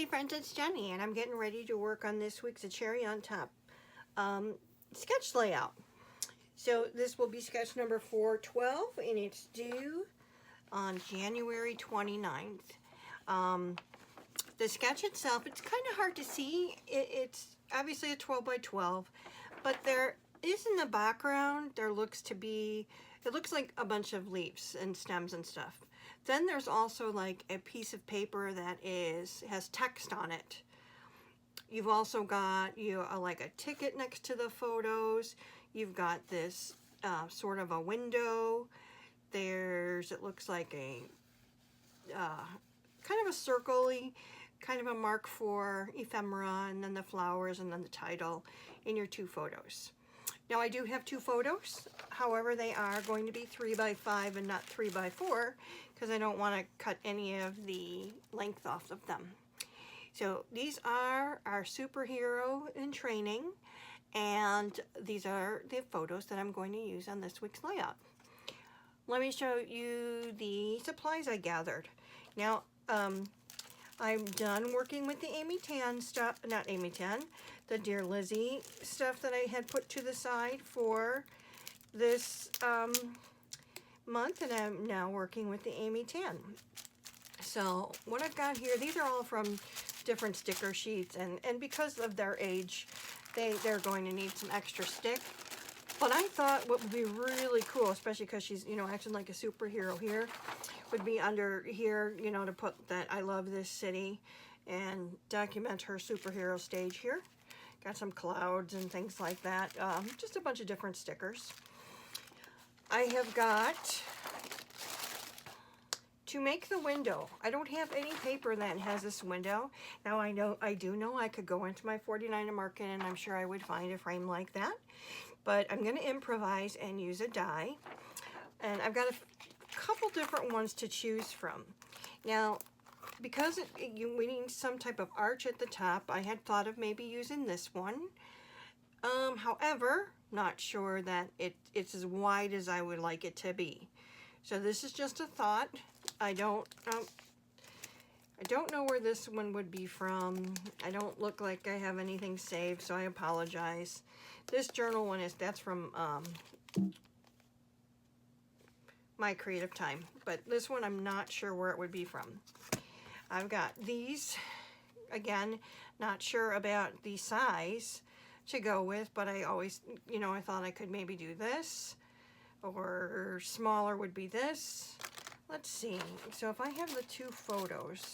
Hey friends, it's Jenny, and I'm getting ready to work on this week's A Cherry on Top sketch layout. So this will be sketch number 412, and it's due on January 29th. The sketch itself, it's kind of hard to see. It's obviously a 12 by 12, but there is in the background, it looks like a bunch of leaves and stems and stuff. Then there's also like a piece of paper that has text on it. You've also got like a ticket next to the photos. You've got this sort of a window. It looks like a kind of a circle-y, kind of a mark for ephemera, and then the flowers, and then the title in your two photos. Now I do have two photos, however they are going to be 3 by 5 and not 3 by 4 because I don't want to cut any of the length off of them. So these are our superhero in training, and these are the photos that I'm going to use on this week's layout. Let me show you the supplies I gathered. Now, I'm done working with the Amy Tan stuff, not Amy Tan, the Dear Lizzy stuff that I had put to the side for this month, and I'm now working with the Amy Tan. So what I've got here, these are all from different sticker sheets, and because of their age, they're going to need some extra stick. But I thought what would be really cool, especially because she's, acting like a superhero here, would be under here, to put that I love this city and document her superhero stage here. Got some clouds and things like that. Just a bunch of different stickers. I have got, to make the window, I don't have any paper that has this window. Now I do know I could go into my 49er Market, and I'm sure I would find a frame like that. But I'm going to improvise and use a die. And I've got a couple different ones to choose from. Now, because we need some type of arch at the top, I had thought of maybe using this one. However, not sure that it's as wide as I would like it to be. So this is just a thought. I don't know where this one would be from. I don't look like I have anything saved, so I apologize. This journal one that's from My Creative Time, but this one I'm not sure where it would be from. I've got these, again, not sure about the size to go with, but I always, I thought I could maybe do this, or smaller would be this. Let's see. So if I have the two photos,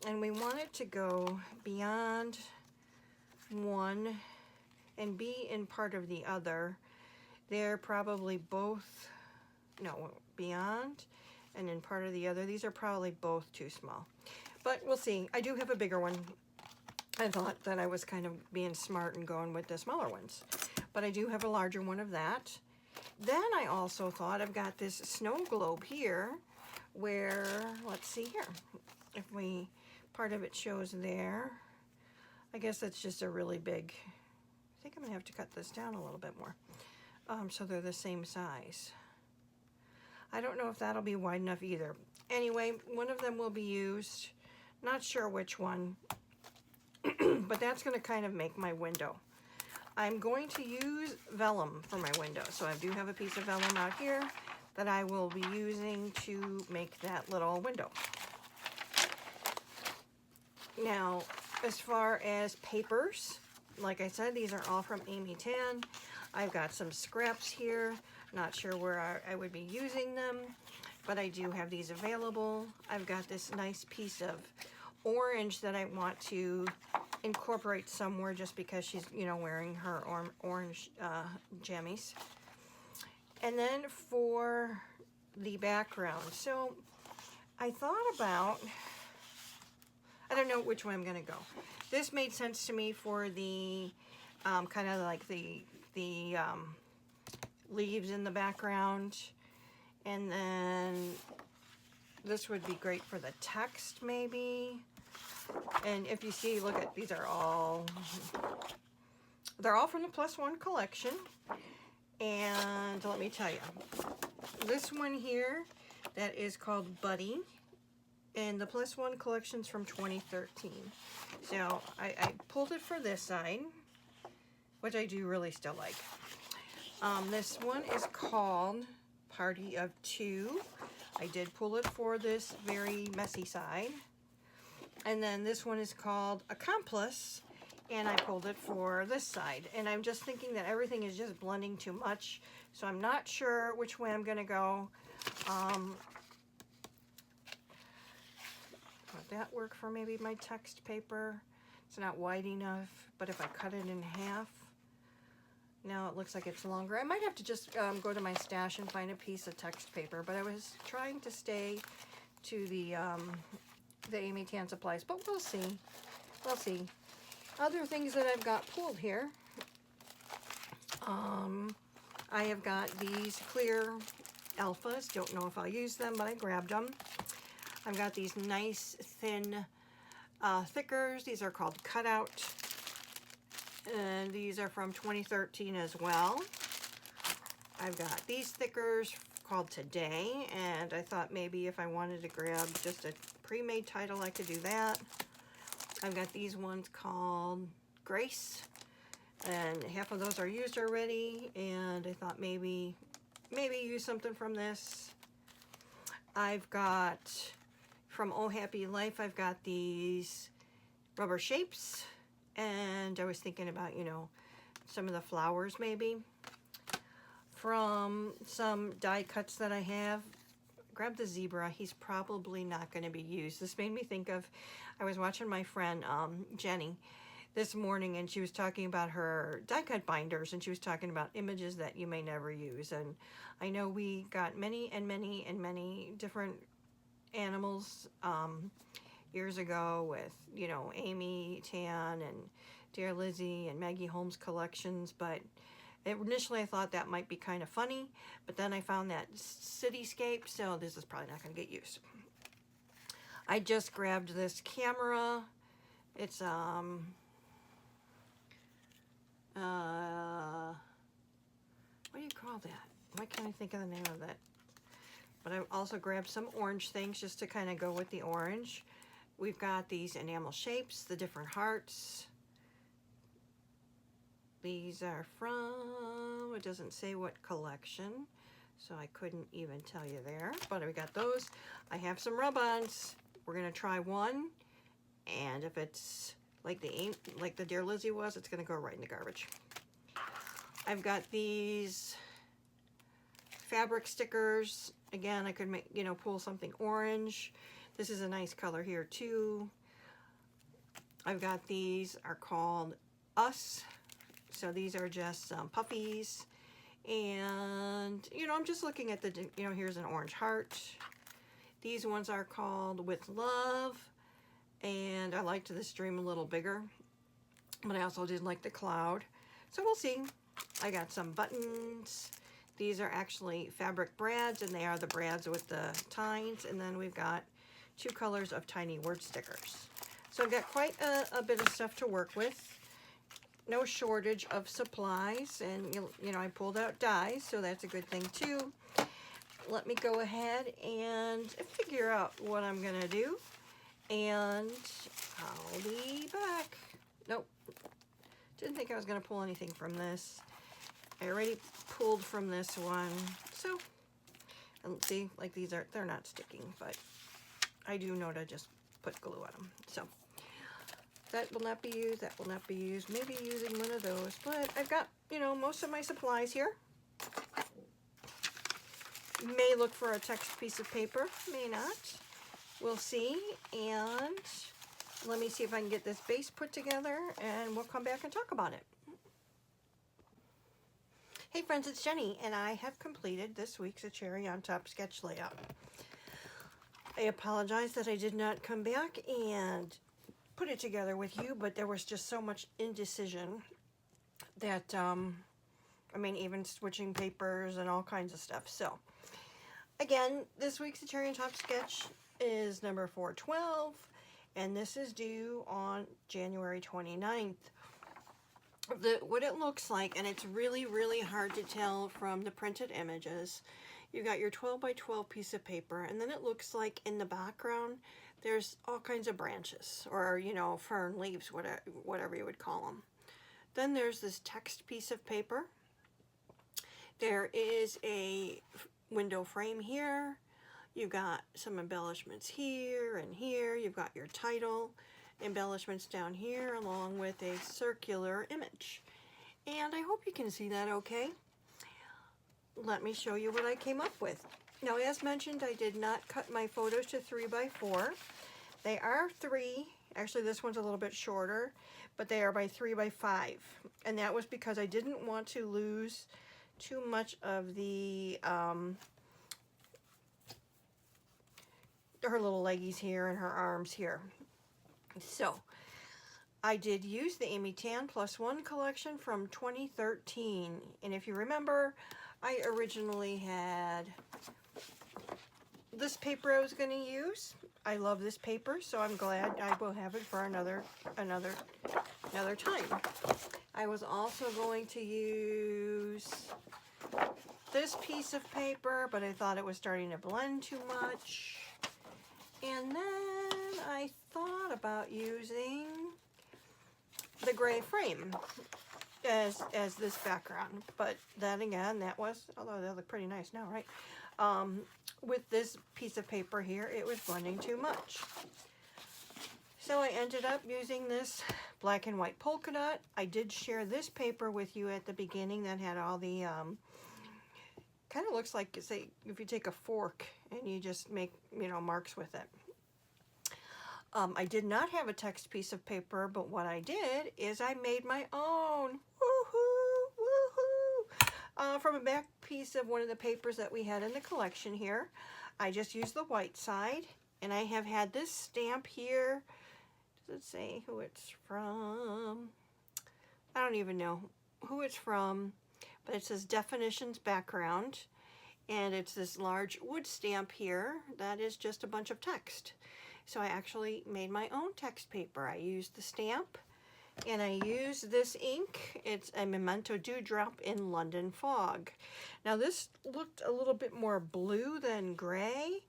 and we want it to go beyond one and be in part of the other, they're probably both, no, beyond and in part of the other. These are probably both too small, but we'll see. I do have a bigger one. I thought that I was kind of being smart and going with the smaller ones, but I do have a larger one of that. Then I also thought I've got this snow globe here where, let's see here, if part of it shows there. I guess that's just a really big, I think I'm gonna have to cut this down a little bit more, so they're the same size. I don't know if that'll be wide enough either. Anyway, one of them will be used, not sure which one, but that's gonna kind of make my window. I'm going to use vellum for my window, so I do have a piece of vellum out here that I will be using to make that little window. Now, as far as papers, like I said, these are all from Amy Tan. I've got some scraps here. Not sure where I would be using them, but I do have these available. I've got this nice piece of orange that I want to incorporate somewhere just because she's, wearing her orange jammies. And then for the background, so I thought about, I don't know which way I'm gonna go. This made sense to me for the kind of like the leaves in the background, and then this would be great for the text maybe. And if you see, look at, they're all from the Plus One collection. And let me tell you, this one here that is called Buddy And the Plus One collection's from 2013. So I pulled it for this side, which I do really still like. This one is called Party of Two. I did pull it for this very messy side. And then this one is called Accomplice, and I pulled it for this side. And I'm just thinking that everything is just blending too much, so I'm not sure which way I'm gonna go. Would that work for maybe my text paper? It's not wide enough, but if I cut it in half, now it looks like it's longer. I might have to just go to my stash and find a piece of text paper, but I was trying to stay to the Amy Tan Supplies, but we'll see. We'll see. Other things that I've got pulled here. I have got these clear alphas. Don't know if I'll use them, but I grabbed them. I've got these nice thin thickers. These are called Cutout. And these are from 2013 as well. I've got these thickers called Today, and I thought maybe if I wanted to grab just a pre-made title, I could do that. I've got these ones called Grace, and half of those are used already, and I thought maybe use something from this. I've got from Oh Happy Life, I've got these rubber shapes, and I was thinking about, you know, some of the flowers maybe. From some die cuts that I have, grab the zebra. He's probably not going to be used. This made me think of, I was watching my friend Jenny this morning, and she was talking about her die cut binders, and she was talking about images that you may never use. And I know we got many and many and many different animals years ago with, you know, Amy Tan and Dear Lizzie and Maggie Holmes collections, but initially I thought that might be kind of funny, but then I found that cityscape, so this is probably not going to get used. I just grabbed this camera. It's what do you call that? Why can't I think of the name of that? But I also grabbed some orange things just to kind of go with the orange. We've got these enamel shapes, the different hearts. These are from, it doesn't say what collection, so I couldn't even tell you there, but we got those. I have some rub-ons. We're gonna try one, and if it's like the Dear Lizzie was, it's gonna go right in the garbage. I've got these fabric stickers. Again, I could make, you know, pull something orange. This is a nice color here too. I've got these are called Us. So these are just some puppies, and you know, I'm just looking at the, you know, here's an orange heart. These ones are called With Love, and I liked this dream a little bigger, but I also did like the cloud. So we'll see. I got some buttons. These are actually fabric brads, and they are the brads with the tines, and then we've got 2 colors of tiny word stickers. So I've got quite a bit of stuff to work with. No shortage of supplies, and you know, I pulled out dies, so that's a good thing too. Let me go ahead and figure out what I'm gonna do, and I'll be back. Nope, didn't think I was gonna pull anything from this. I already pulled from this one, so, and see, like these are, they're not sticking, but I do know to just put glue on them. So that will not be used, that will not be used. Maybe using one of those, but I've got, you know, most of my supplies here. May look for a text piece of paper, may not. We'll see, and let me see if I can get this base put together, and we'll come back and talk about it. Hey friends, it's Jenny, and I have completed this week's A Cherry on Top sketch layout. I apologize that I did not come back and put it together with you, but there was just so much indecision that, I mean, even switching papers and all kinds of stuff. So, again, this week's A Cherry on Top sketch is number 412, and this is due on January 29th. What it looks like, and it's really, really hard to tell from the printed images, You got your 12 by 12 piece of paper, and then it looks like in the background there's all kinds of branches, or you know, fern leaves, whatever you would call them. Then there's this text piece of paper. There is a window frame here. You've got some embellishments here and here. You've got your title embellishments down here, along with a circular image. And I hope you can see that okay. Let me show you what I came up with. Now, as mentioned, I did not cut my photos to 3 by 4. They are 3. Actually, this one's a little bit shorter, but they are by 3 by 5. And that was because I didn't want to lose too much of the her little leggies here and her arms here. So I did use the Amy Tan +1 collection from 2013. And if you remember, I originally had this paper I was going to use. I love this paper, so I'm glad I will have it for another time. I was also going to use this piece of paper, but I thought it was starting to blend too much. And then I thought about using the gray frame as this background, but then again, that was, although they look pretty nice now, right? With this piece of paper here, it was blending too much. So I ended up using this black and white polka dot. I did share this paper with you at the beginning that had all the, kind of looks like, say, if you take a fork and you just make, you know, marks with it. I did not have a text piece of paper, but what I did is I made my own. Woohoo! Woohoo! From a back piece of one of the papers that we had in the collection here. I just used the white side, and I have had this stamp here. Does it say who it's from? I don't even know who it's from, but it says Definitions Background, and it's this large wood stamp here that is just a bunch of text. So I actually made my own text paper. I used the stamp, and I used this ink. It's a Memento Dewdrop in London Fog. Now this looked a little bit more blue than gray,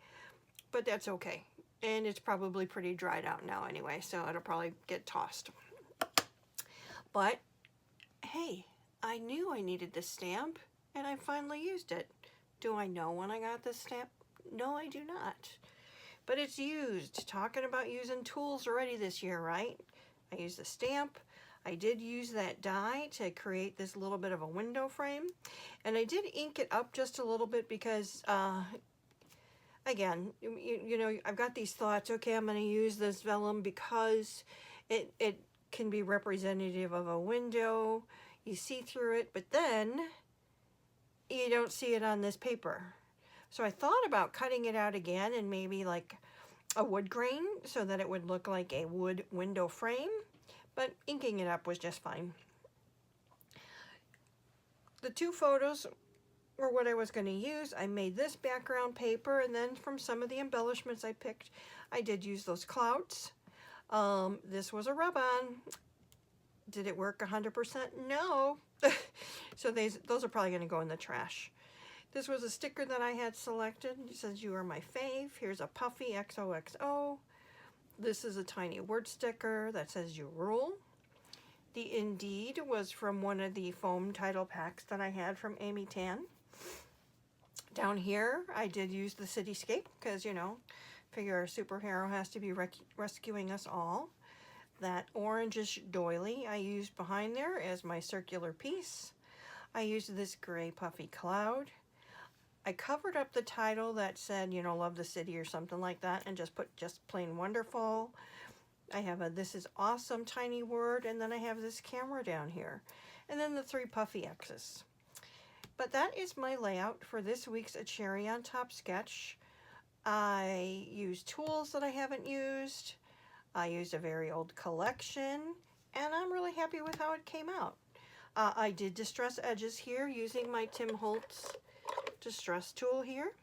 but that's okay. And it's probably pretty dried out now anyway, so it'll probably get tossed. But hey, I knew I needed this stamp, and I finally used it. Do I know when I got this stamp? No, I do not. But it's used. Talking about using tools already this year, right? I used the stamp. I did use that die to create this little bit of a window frame. And I did ink it up just a little bit because, again, you know, I've got these thoughts, okay, I'm going to use this vellum because it can be representative of a window. You see through it, but then you don't see it on this paper. So I thought about cutting it out again and maybe like a wood grain so that it would look like a wood window frame, but inking it up was just fine. The two photos were what I was going to use. I made this background paper, and then from some of the embellishments I picked, I did use those clouds. This was a rub-on. Did it work 100%? No. So those are probably going to go in the trash. This was a sticker that I had selected. It says, "You are my fave." Here's a puffy XOXO. This is a tiny word sticker that says, "You rule." The Indeed was from one of the foam title packs that I had from Amy Tan. Down here, I did use the cityscape because, you know, figure a superhero has to be rescuing us all. That orangish doily I used behind there as my circular piece. I used this gray puffy cloud. I covered up the title that said, you know, "Love the City" or something like that, and just put "just plain wonderful." I have a "This is awesome" tiny word, and then I have this camera down here. And then the 3 puffy X's. But that is my layout for this week's A Cherry on Top sketch. I used tools that I haven't used. I used a very old collection, and I'm really happy with how it came out. I did distress edges here using my Tim Holtz distress tool here.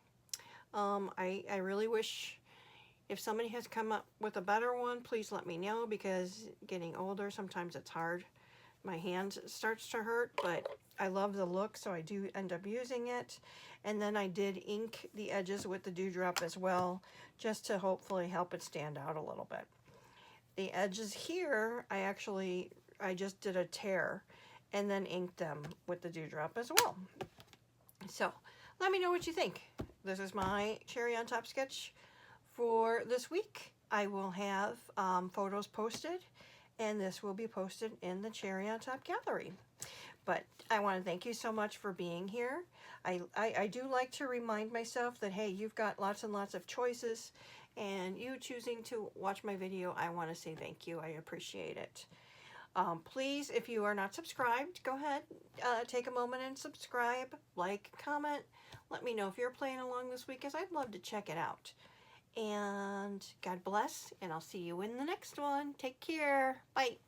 I really wish, if somebody has come up with a better one, please let me know, because getting older, sometimes it's hard. My hand starts to hurt, but I love the look, so I do end up using it. And then I did ink the edges with the dewdrop as well, just to hopefully help it stand out a little bit. The edges here, I just did a tear and then inked them with the dewdrop as well. So let me know what you think. This is my cherry on top sketch for this week. I will have photos posted, and this will be posted in the Cherry on Top gallery. But I want to thank you so much for being here. I do like to remind myself that, hey, you've got lots and lots of choices, and you choosing to watch my video, I want to say thank you. I appreciate it. Please, if you are not subscribed, go ahead, take a moment and subscribe, like, comment. Let me know if you're playing along this week, as I'd love to check it out. And God bless, and I'll see you in the next one. Take care. Bye.